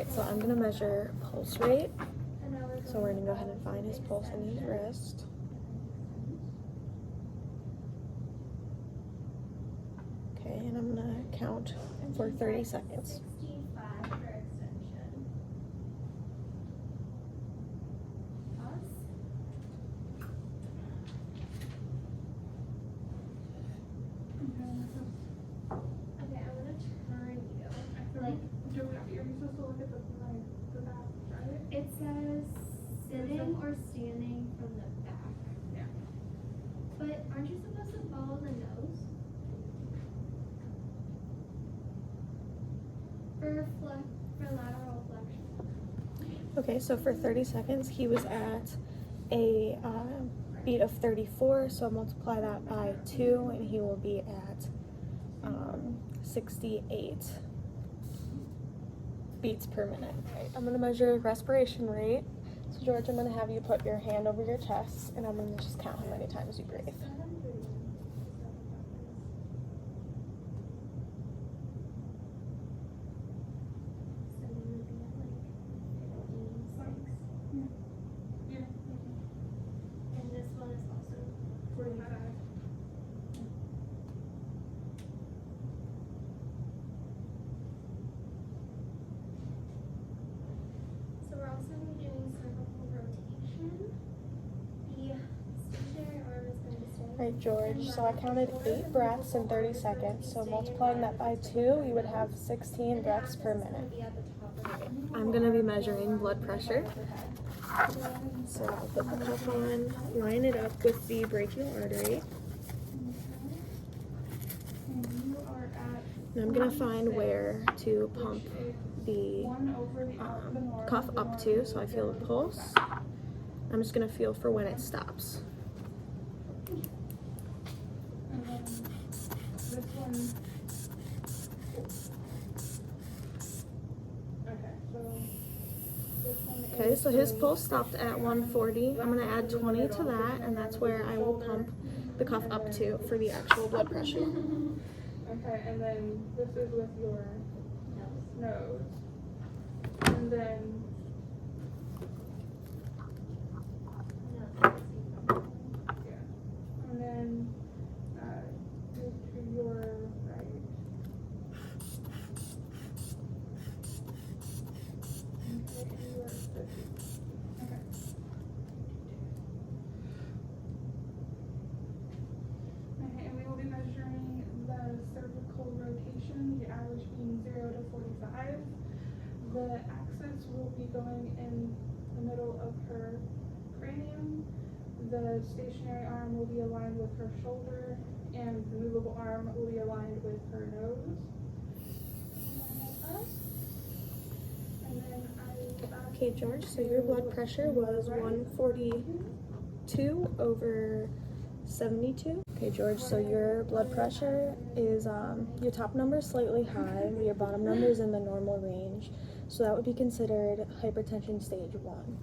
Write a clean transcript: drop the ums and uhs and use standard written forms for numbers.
So I'm gonna measure pulse rate. So we're gonna go ahead and find his pulse in his wrist. Okay, and I'm gonna count for 30 seconds. It says sitting or standing from the back. Yeah. But aren't you supposed to follow the nose? For lateral flexion. Okay, so for 30 seconds, he was at a beat of 34, so multiply that by 2, and he will be at 68 beats per minute. Right, I'm gonna measure respiration rate. So George, I'm gonna have you put your hand over your chest, and I'm gonna just count how many times you breathe. And this one is also 45. So we're also going to be doing cervical rotation. The stationary arm is going to stay. Right, George, so I counted 8 breaths in 30 seconds, so multiplying that by 2, you would have 16 breaths per minute. I'm gonna be measuring blood pressure. So I'll put the cuff on, line it up with the brachial artery. And I'm gonna find where to pump the cuff up to, so I feel the pulse. I'm just gonna feel for when it stops. And then this one. Okay, so this one is. Okay, so his pulse stopped at 140. I'm gonna add 20 to that, and that's where I will pump the cuff up to for the actual blood pressure. Okay, and then this is with your nose. And then yeah. And then move to your right. Okay, and you are 50. Okay. Okay, and we will be measuring the cervical rotation, the average being 0 to 45. The axis will be going in the middle of her cranium. The stationary arm will be aligned with her shoulder, and the movable arm will be aligned with her nose. And then Okay, George, so your blood pressure was 142 over 72. Okay, George, so your blood pressure is, your top number is slightly high, your bottom number is in the normal range. So that would be considered hypertension stage 1.